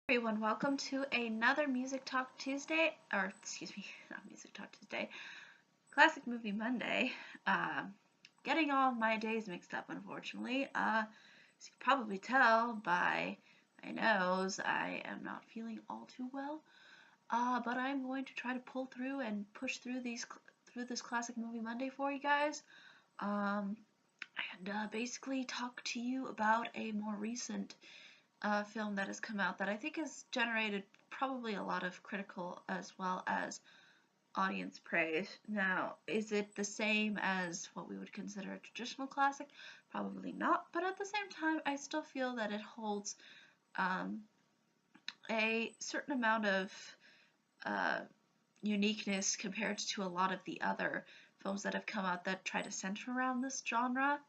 Everyone, welcome to another Music Talk Tuesday, or excuse me, not Music Talk Tuesday, Classic Movie Monday. Uh, Getting all of my days mixed up, unfortunately. As you can probably tell by my nose, I am not feeling all too well. But I'm going to try to pull through and push through this Classic Movie Monday for you guys. And basically talk to you about a more recent film that has come out that I think has generated probably a lot of critical as well as audience praise. Now, is it the same as what we would consider a traditional classic? Probably not, but at the same time, I still feel that it holds um, a certain amount of uh, uniqueness compared to a lot of the other films that have come out that try to center around this genre.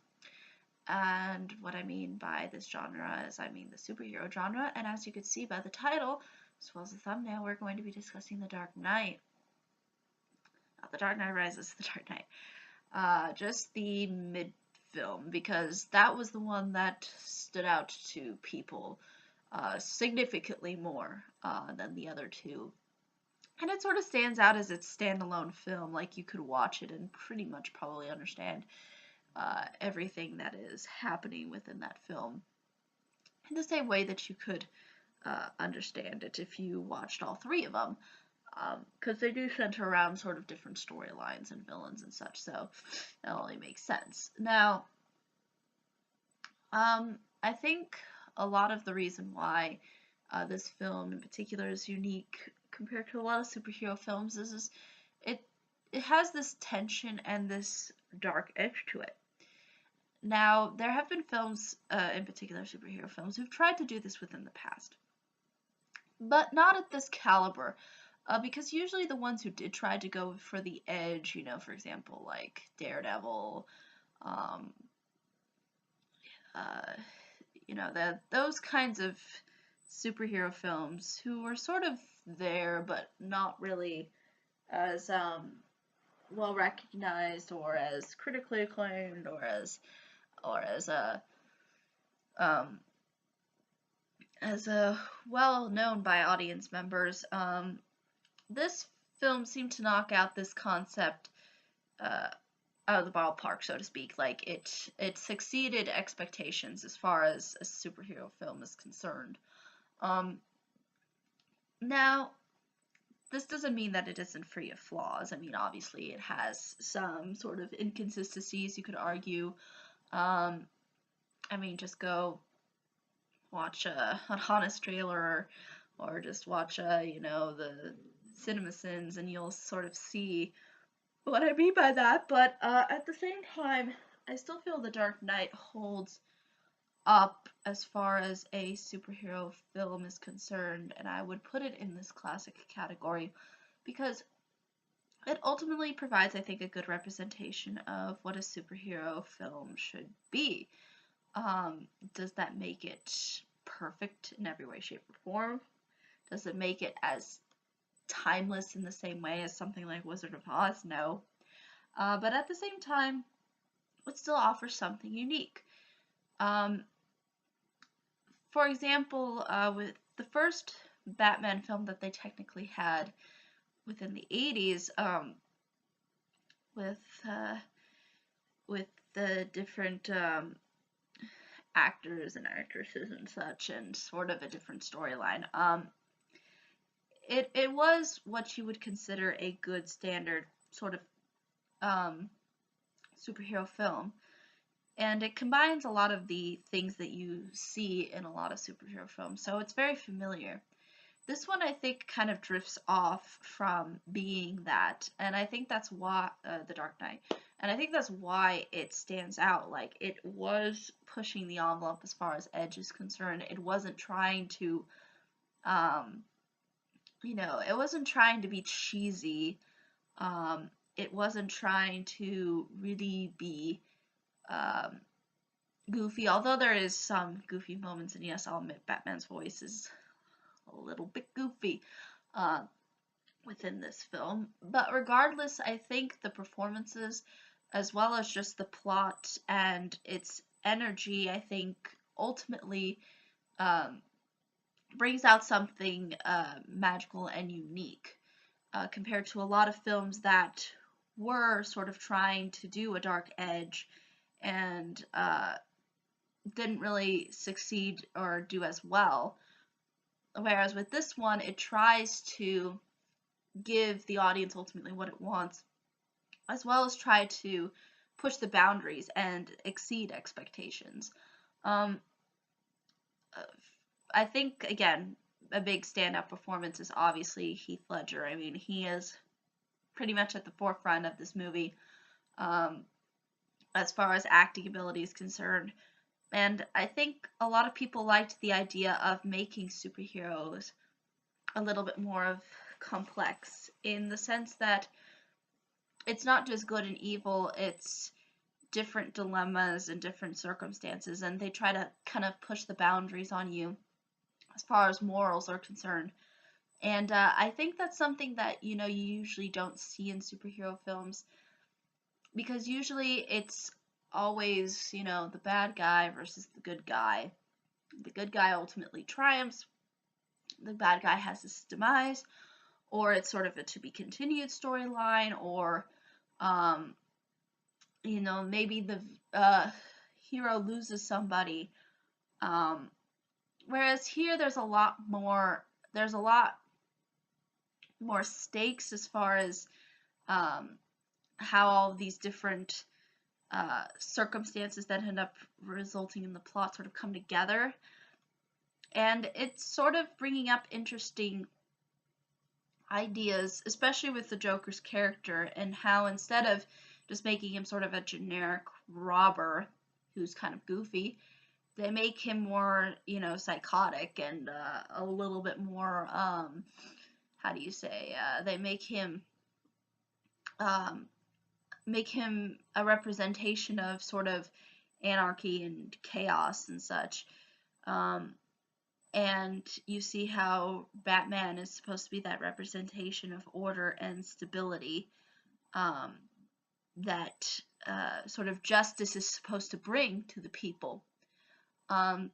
And what I mean by this genre is I mean the superhero genre. And as you can see by the title, as well as the thumbnail, we're going to be discussing The Dark Knight. Not The Dark Knight Rises, The Dark Knight. Just the mid film, because that was the one that stood out to people significantly more than the other two. And it sort of stands out as its standalone film, like you could watch it and pretty much probably understand everything that is happening within that film in the same way that you could understand it if you watched all three of them, because they do center around sort of different storylines and villains and such, so that only makes sense. Now, I think a lot of the reason why this film in particular is unique compared to a lot of superhero films is it it has this tension and this dark edge to it. Now, there have been films, in particular superhero films, who've tried to do this within the past, but not at this caliber. Because usually the ones who did try to go for the edge, for example, like Daredevil, um, uh, those kinds of superhero films who were sort of there, but not really as well recognized or as critically acclaimed or um, as well known by audience members. This film seemed to knock out this concept uh, out of the ballpark, so to speak. Like it succeeded expectations as far as a superhero film is concerned. Um, Now, this doesn't mean that it isn't free of flaws. I mean, obviously, it has some sort of inconsistencies, you could argue. Um, I mean, just go watch an honest trailer, or just watch the CinemaSins, and you'll sort of see what I mean by that. But at the same time, I still feel The Dark Knight holds up as far as a superhero film is concerned, and I would put it in this classic category because it ultimately provides, I think, a good representation of what a superhero film should be. Does that make it perfect in every way, shape, or form? Does it make it as timeless in the same way as something like Wizard of Oz? No. But at the same time, it still offers something unique. Um, for example, with the first Batman film that they technically had within the 80s, with uh, with the different actors and actresses and such, and sort of a different storyline. It was what you would consider a good standard sort of um, superhero film, and it combines a lot of the things that you see in a lot of superhero films, so it's very familiar. This one, I think, kind of drifts off from being that, and I think that's why The Dark Knight, and I think that's why it stands out. Like, it was pushing the envelope as far as Edge is concerned. It wasn't trying to, um, it wasn't trying to be cheesy. It wasn't trying to really be um, goofy, although there is some goofy moments, and yes, I'll admit Batman's voice is a little bit goofy uh, within this film. But regardless, I think the performances, as well as just the plot and its energy, I think ultimately um, brings out something magical and unique compared to a lot of films that were sort of trying to do a dark edge and didn't really succeed or do as well. Whereas with this one, it tries to give the audience ultimately what it wants, as well as try to push the boundaries and exceed expectations. Um, I think, again, a big standout performance is obviously Heath Ledger. I mean, he is pretty much at the forefront of this movie um, as far as acting ability is concerned. And I think a lot of people liked the idea of making superheroes a little bit more of complex in the sense that it's not just good and evil, it's different dilemmas and different circumstances, and they try to kind of push the boundaries on you as far as morals are concerned. And I think that's something that you usually don't see in superhero films, because usually it's always the bad guy versus the good guy. The good guy ultimately triumphs. The bad guy has his demise, or it's sort of a to be continued storyline, or maybe the hero loses somebody. Whereas here there's a lot more stakes as far as how all these different circumstances that end up resulting in the plot sort of come together. And it's sort of bringing up interesting ideas, especially with the Joker's character, and how instead of just making him sort of a generic robber who's kind of goofy, they make him more, psychotic and a little bit more, how do you say, they make him a representation of sort of anarchy and chaos and such. And you see how Batman is supposed to be that representation of order and stability that sort of justice is supposed to bring to the people. And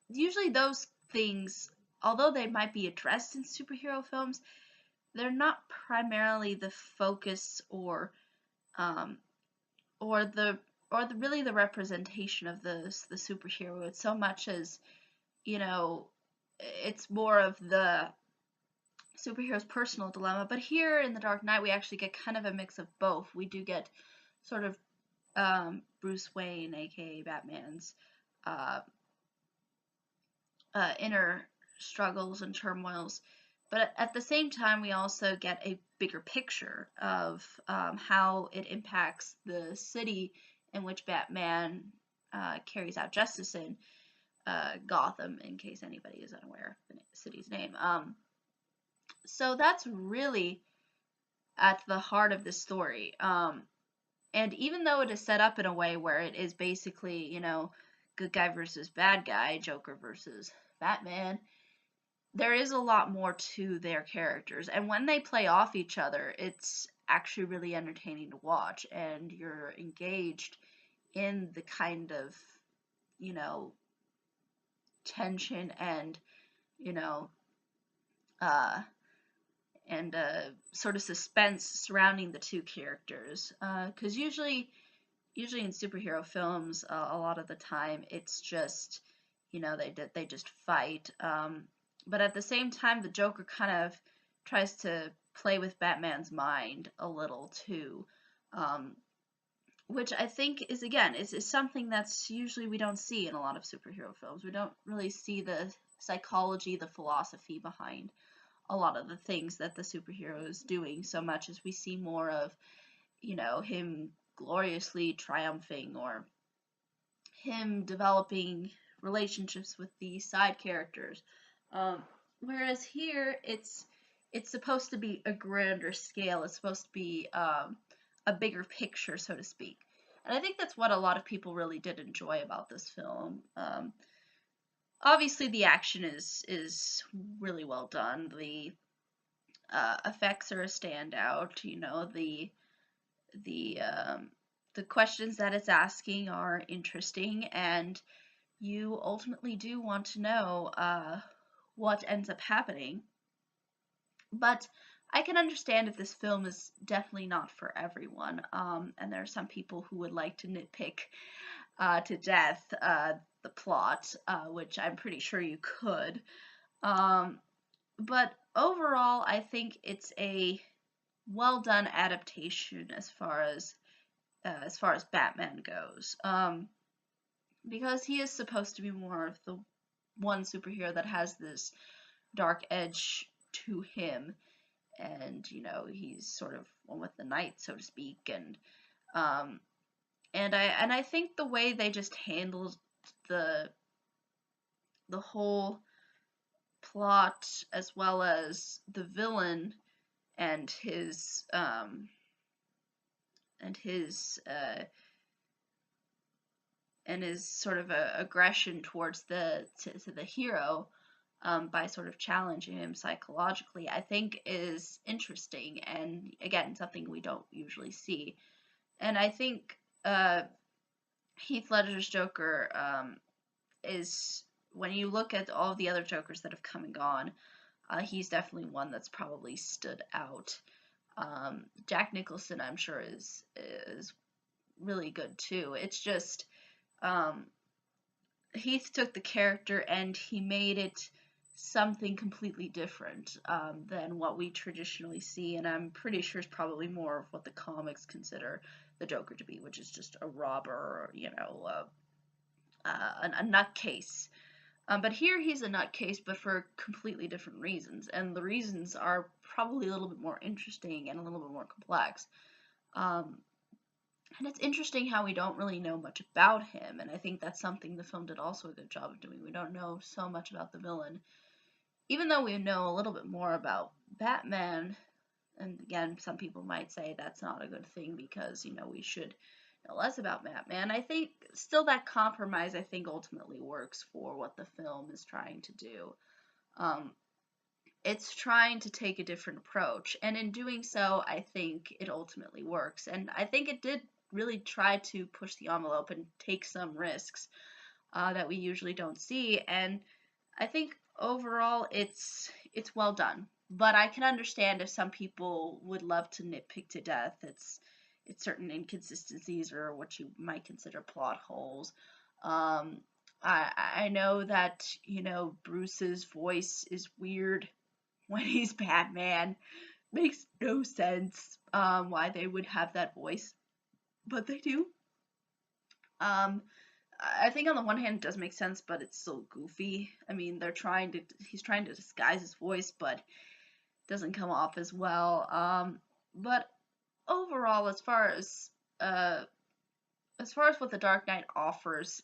usually those things, although they might be addressed in superhero films, they're not primarily the focus or really the representation of the superhero. It's so much as it's more of the superhero's personal dilemma. But here in The Dark Knight, we actually get kind of a mix of both. We do get sort of Bruce Wayne, aka Batman's inner struggles and turmoils, but at the same time we also get a bigger picture of how it impacts the city in which Batman carries out justice in, Gotham, in case anybody is unaware of the city's name. So that's really at the heart of this story. And even though it is set up in a way where it is basically, good guy versus bad guy, Joker versus Batman, there is a lot more to their characters. And when they play off each other, it's actually really entertaining to watch, and you're engaged in the kind of, tension and, uh, sort of suspense surrounding the two characters. Because usually in superhero films, a lot of the time it's just, they just fight. But at the same time, the Joker kind of tries to play with Batman's mind a little too, which I think is, again, is something that's usually we don't see in a lot of superhero films. We don't really see the psychology, the philosophy behind a lot of the things that the superhero is doing, so much as we see more of, him gloriously triumphing, or him developing relationships with the side characters. Whereas here, it's supposed to be a grander scale. It's supposed to be a bigger picture, so to speak. And I think that's what a lot of people really did enjoy about this film. Obviously, the action is really well done. The effects are a standout. The questions that it's asking are interesting, and you ultimately do want to know what ends up happening. But I can understand if this film is definitely not for everyone. And there are some people who would like to nitpick to death the plot, which I'm pretty sure you could. Um, but overall, I think it's a well done adaptation as far as Batman goes. Because he is supposed to be more of the one superhero that has this dark edge to him, and he's sort of one with the night, so to speak, um, and I think the way they just handled the whole plot as well as the villain and his and his uh, and his sort of aggression towards to the hero, by sort of challenging him psychologically, I think is interesting, and again, something we don't usually see. And I think Heath Ledger's Joker is, when you look at all the other Jokers that have come and gone, he's definitely one that's probably stood out. Jack Nicholson, I'm sure, is really good too. It's just Heath took the character and he made it something completely different than what we traditionally see, and I'm pretty sure it's probably more of what the comics consider the Joker to be, which is just a robber, a nutcase. But here he's a nutcase, but for completely different reasons, and the reasons are probably a little bit more interesting and a little bit more complex. Um, and it's interesting how we don't really know much about him, and I think that's something the film did also a good job of doing. We don't know so much about the villain, even though we know a little bit more about Batman. And again, some people might say that's not a good thing because, we should know less about Batman. I think still that compromise, I think, ultimately works for what the film is trying to do. Um, it's trying to take a different approach, and in doing so, I think it ultimately works. And I think it did really try to push the envelope and take some risks that we usually don't see. And I think overall it's well done. But I can understand if some people would love to nitpick to death. It's certain inconsistencies or what you might consider plot holes. I know that Bruce's voice is weird when he's Batman. Makes no sense why they would have that voice, but they do. Um, I think on the one hand it does make sense, but it's so goofy. I mean, he's trying to disguise his voice, but it doesn't come off as well. But overall, uh, as far as what The Dark Knight offers,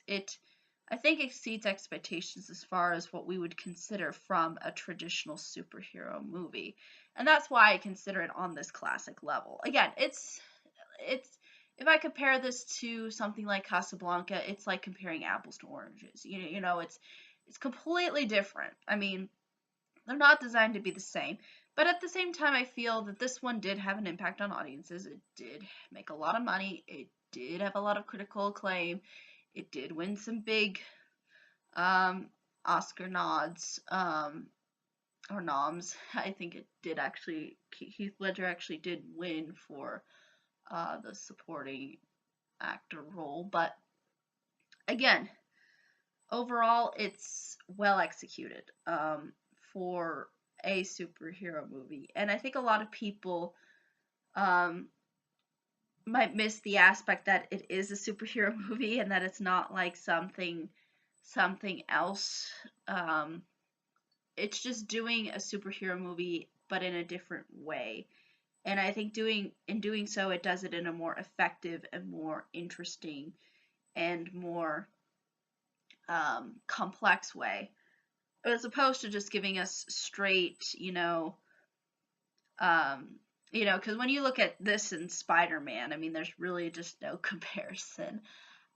I think exceeds expectations as far as what we would consider from a traditional superhero movie. And that's why I consider it on this classic level. Again, it's if I compare this to something like Casablanca, it's like comparing apples to oranges. It's completely different. I mean, they're not designed to be the same. But at the same time, I feel that this one did have an impact on audiences. It did make a lot of money. It did have a lot of critical acclaim. It did win some big Oscar nods, or noms. I think it did actually. Heath Ledger actually did win for the supporting actor role. But again, overall, it's well executed for a superhero movie. And I think a lot of people um, might miss the aspect that it is a superhero movie and that it's not like something else. It's just doing a superhero movie, but in a different way. And I think in doing so, it does it in a more effective and more interesting and more complex way, as opposed to just giving us straight, because when you look at this and Spider-Man, I mean, there's really just no comparison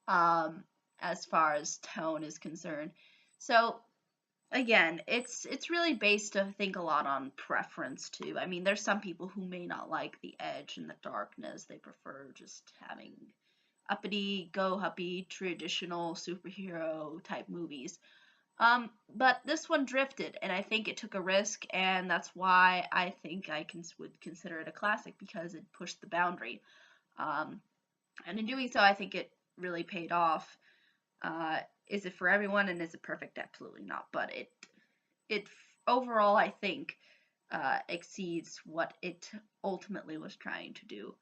as far as tone is concerned. So again, it's really based, I think, a lot on preference too. I mean, there's some people who may not like the edge and the darkness; they prefer just having uppity, go-uppy, traditional superhero type movies. But this one drifted, and I think it took a risk, and that's why I think would consider it a classic, because it pushed the boundary. And in doing so, I think it really paid off. Is it for everyone, and is it perfect? Absolutely not. But it overall, I think, exceeds what it ultimately was trying to do.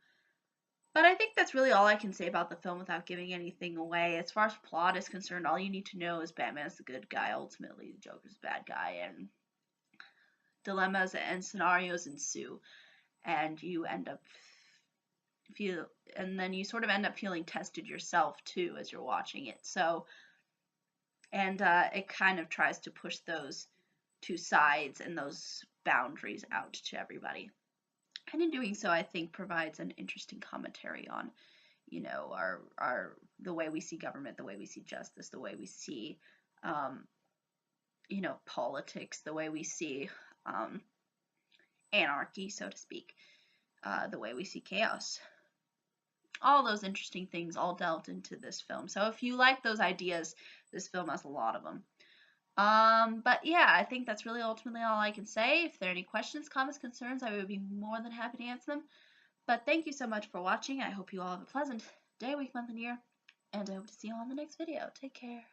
But I think that's really all I can say about the film without giving anything away. As far as plot is concerned, all you need to know is Batman's the good guy. Ultimately, the Joker's the bad guy, and dilemmas and scenarios ensue, and you end up and then you sort of end up feeling tested yourself too as you're watching it. So, and it kind of tries to push those two sides and those boundaries out to everybody. And in doing so, I think provides an interesting commentary on, our the way we see government, the way we see justice, the way we see, politics, the way we see anarchy, so to speak, the way we see chaos. All those interesting things all delved into this film. So if you like those ideas, this film has a lot of them. But yeah, I think that's really ultimately all I can say. If there are any questions, comments, concerns, I would be more than happy to answer them. But thank you so much for watching. I hope you all have a pleasant day, week, month, and year. And I hope to see you all in the next video. Take care.